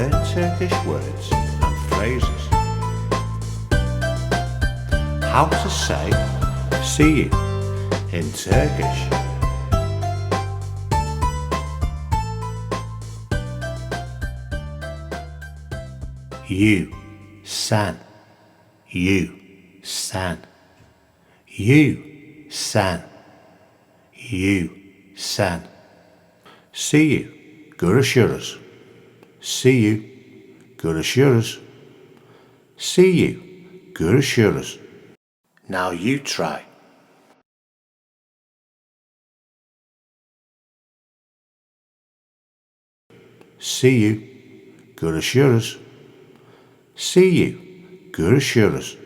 learn Turkish words and phrases. How to say see you in Turkish. You, sen, you, sen, you, sen, you, sen. See you, görüşürüz. See you, görüşürüz. See you, görüşürüz. Now you try. See you, görüşürüz. See you, görüşürüz.